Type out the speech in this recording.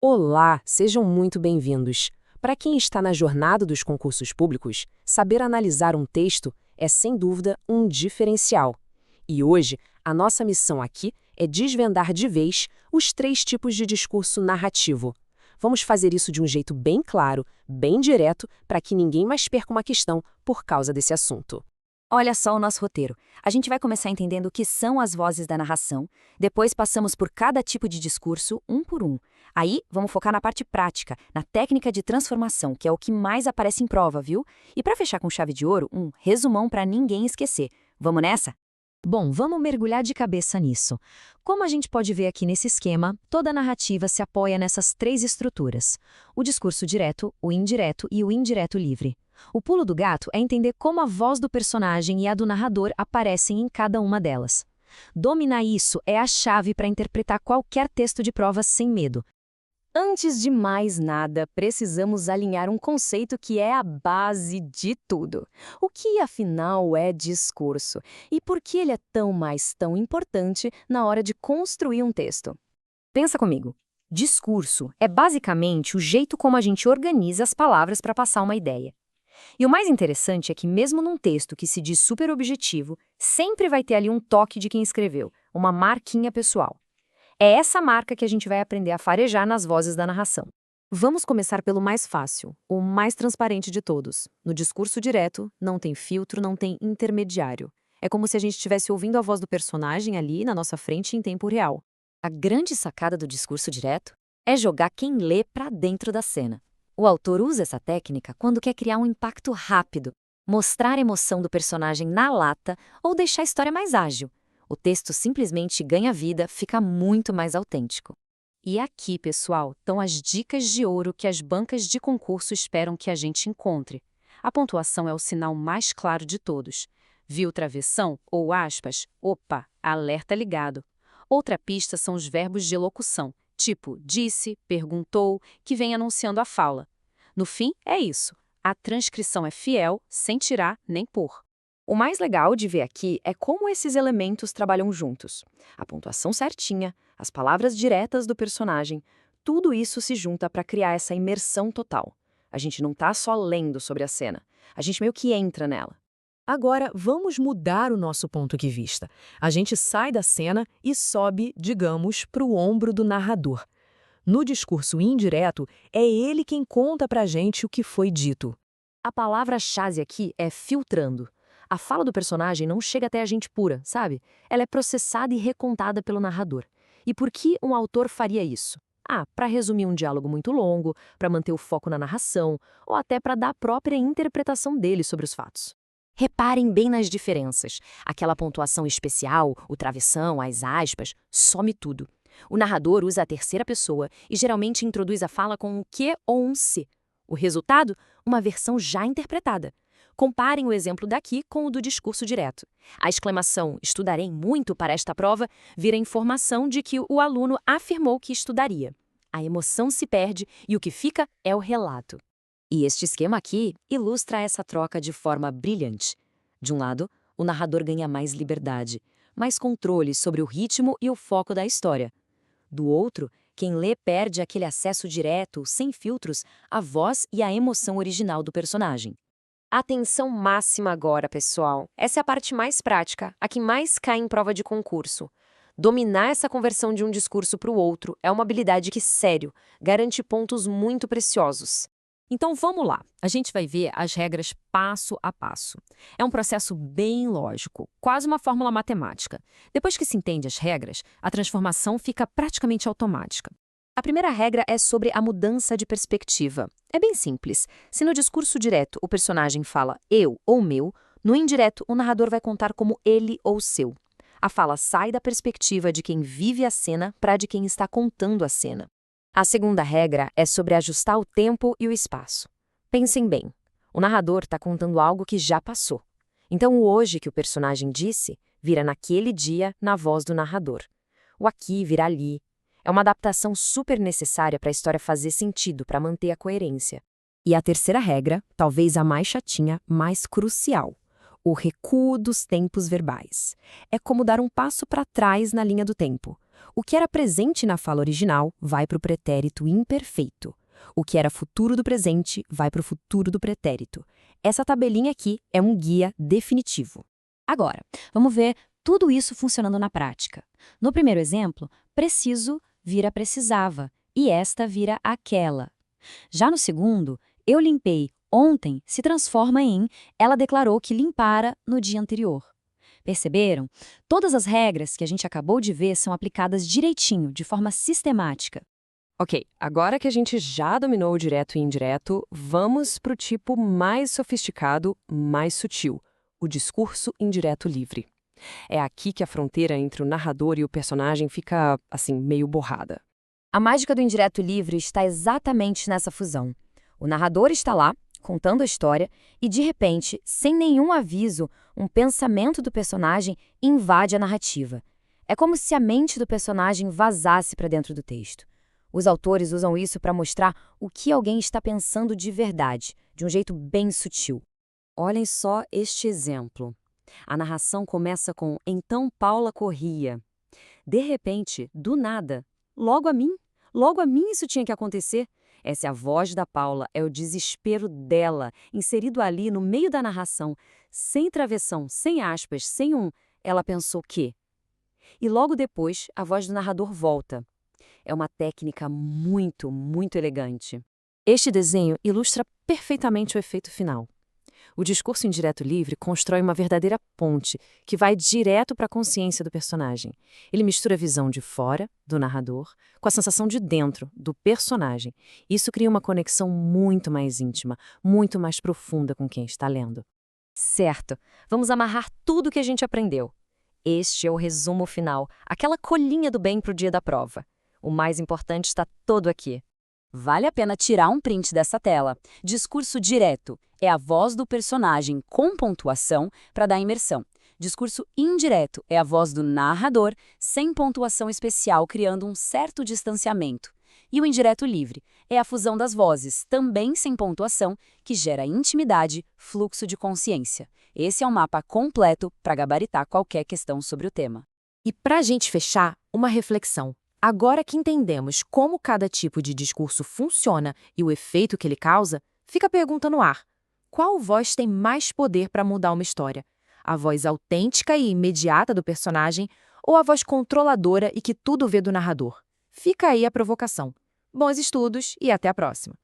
Olá, sejam muito bem-vindos. Para quem está na jornada dos concursos públicos, saber analisar um texto é, sem dúvida, um diferencial. E hoje, a nossa missão aqui é desvendar de vez os três tipos de discurso narrativo. Vamos fazer isso de um jeito bem claro, bem direto, para que ninguém mais perca uma questão por causa desse assunto. Olha só o nosso roteiro. A gente vai começar entendendo o que são as vozes da narração, depois passamos por cada tipo de discurso, um por um. Aí, vamos focar na parte prática, na técnica de transformação, que é o que mais aparece em prova, viu? E para fechar com chave de ouro, um resumão para ninguém esquecer. Vamos nessa? Bom, vamos mergulhar de cabeça nisso. Como a gente pode ver aqui nesse esquema, toda a narrativa se apoia nessas três estruturas: o discurso direto, o indireto e o indireto livre. O pulo do gato é entender como a voz do personagem e a do narrador aparecem em cada uma delas. Dominar isso é a chave para interpretar qualquer texto de prova sem medo. Antes de mais nada, precisamos alinhar um conceito que é a base de tudo. O que, afinal, é discurso? E por que ele é tão importante na hora de construir um texto? Pensa comigo. Discurso é basicamente o jeito como a gente organiza as palavras para passar uma ideia. E o mais interessante é que, mesmo num texto que se diz super objetivo, sempre vai ter ali um toque de quem escreveu, uma marquinha pessoal. É essa marca que a gente vai aprender a farejar nas vozes da narração. Vamos começar pelo mais fácil, o mais transparente de todos. No discurso direto, não tem filtro, não tem intermediário. É como se a gente estivesse ouvindo a voz do personagem ali na nossa frente em tempo real. A grande sacada do discurso direto é jogar quem lê para dentro da cena. O autor usa essa técnica quando quer criar um impacto rápido, mostrar a emoção do personagem na lata ou deixar a história mais ágil. O texto simplesmente ganha vida, fica muito mais autêntico. E aqui, pessoal, estão as dicas de ouro que as bancas de concurso esperam que a gente encontre. A pontuação é o sinal mais claro de todos. Viu travessão ou aspas? Opa, alerta ligado. Outra pista são os verbos de locução, tipo disse, perguntou, que vem anunciando a fala. No fim, é isso. A transcrição é fiel, sem tirar nem pôr. O mais legal de ver aqui é como esses elementos trabalham juntos. A pontuação certinha, as palavras diretas do personagem, tudo isso se junta para criar essa imersão total. A gente não está só lendo sobre a cena, a gente meio que entra nela. Agora, vamos mudar o nosso ponto de vista. A gente sai da cena e sobe, digamos, para o ombro do narrador. No discurso indireto, é ele quem conta pra gente o que foi dito. A palavra-chave aqui é filtrando. A fala do personagem não chega até a gente pura, sabe? Ela é processada e recontada pelo narrador. E por que um autor faria isso? Para resumir um diálogo muito longo, para manter o foco na narração, ou até para dar a própria interpretação dele sobre os fatos. Reparem bem nas diferenças. Aquela pontuação especial, o travessão, as aspas, some tudo. O narrador usa a terceira pessoa e geralmente introduz a fala com um que ou um se. O resultado? Uma versão já interpretada. Comparem o exemplo daqui com o do discurso direto. A exclamação "estudarei muito para esta prova" vira informação de que o aluno afirmou que estudaria. A emoção se perde e o que fica é o relato. E este esquema aqui ilustra essa troca de forma brilhante. De um lado, o narrador ganha mais liberdade, mais controle sobre o ritmo e o foco da história. Do outro, quem lê perde aquele acesso direto, sem filtros, à voz e à emoção original do personagem. Atenção máxima agora, pessoal. Essa é a parte mais prática, a que mais cai em prova de concurso. Dominar essa conversão de um discurso para o outro é uma habilidade que, sério, garante pontos muito preciosos. Então vamos lá, a gente vai ver as regras passo a passo. É um processo bem lógico, quase uma fórmula matemática. Depois que se entende as regras, a transformação fica praticamente automática. A primeira regra é sobre a mudança de perspectiva. É bem simples. Se no discurso direto o personagem fala eu ou meu, no indireto o narrador vai contar como ele ou seu. A fala sai da perspectiva de quem vive a cena para de quem está contando a cena. A segunda regra é sobre ajustar o tempo e o espaço. Pensem bem, o narrador está contando algo que já passou. Então o hoje que o personagem disse vira naquele dia na voz do narrador. O aqui vira ali. É uma adaptação super necessária para a história fazer sentido, para manter a coerência. E a terceira regra, talvez a mais chatinha, mais crucial: o recuo dos tempos verbais. É como dar um passo para trás na linha do tempo. O que era presente na fala original vai para o pretérito imperfeito. O que era futuro do presente vai para o futuro do pretérito. Essa tabelinha aqui é um guia definitivo. Agora, vamos ver tudo isso funcionando na prática. No primeiro exemplo, preciso vira precisava e esta vira aquela. Já no segundo, eu limpei ontem se transforma em ela declarou que limpara no dia anterior. Perceberam? Todas as regras que a gente acabou de ver são aplicadas direitinho, de forma sistemática. Ok, agora que a gente já dominou o direto e indireto, vamos para o tipo mais sofisticado, mais sutil, o discurso indireto livre. É aqui que a fronteira entre o narrador e o personagem fica, assim, meio borrada. A mágica do indireto livre está exatamente nessa fusão. O narrador está lá, contando a história, e de repente, sem nenhum aviso, um pensamento do personagem invade a narrativa. É como se a mente do personagem vazasse para dentro do texto. Os autores usam isso para mostrar o que alguém está pensando de verdade, de um jeito bem sutil. Olhem só este exemplo. A narração começa com "Então Paula corria". De repente, do nada, logo a mim isso tinha que acontecer. Essa é a voz da Paula, é o desespero dela, inserido ali no meio da narração, sem travessão, sem aspas, sem ela pensou que. E logo depois, a voz do narrador volta. É uma técnica muito, muito elegante. Este desenho ilustra perfeitamente o efeito final. O discurso indireto livre constrói uma verdadeira ponte que vai direto para a consciência do personagem. Ele mistura a visão de fora, do narrador, com a sensação de dentro, do personagem. Isso cria uma conexão muito mais íntima, muito mais profunda com quem está lendo. Certo, vamos amarrar tudo o que a gente aprendeu. Este é o resumo final, aquela colinha do bem para o dia da prova. O mais importante está todo aqui. Vale a pena tirar um print dessa tela. Discurso direto é a voz do personagem com pontuação para dar imersão. Discurso indireto é a voz do narrador sem pontuação especial, criando um certo distanciamento. E o indireto livre é a fusão das vozes, também sem pontuação, que gera intimidade, fluxo de consciência. Esse é um mapa completo para gabaritar qualquer questão sobre o tema. E para a gente fechar, uma reflexão. Agora que entendemos como cada tipo de discurso funciona e o efeito que ele causa, fica a pergunta no ar. Qual voz tem mais poder para mudar uma história? A voz autêntica e imediata do personagem ou a voz controladora e que tudo vê do narrador? Fica aí a provocação. Bons estudos e até a próxima!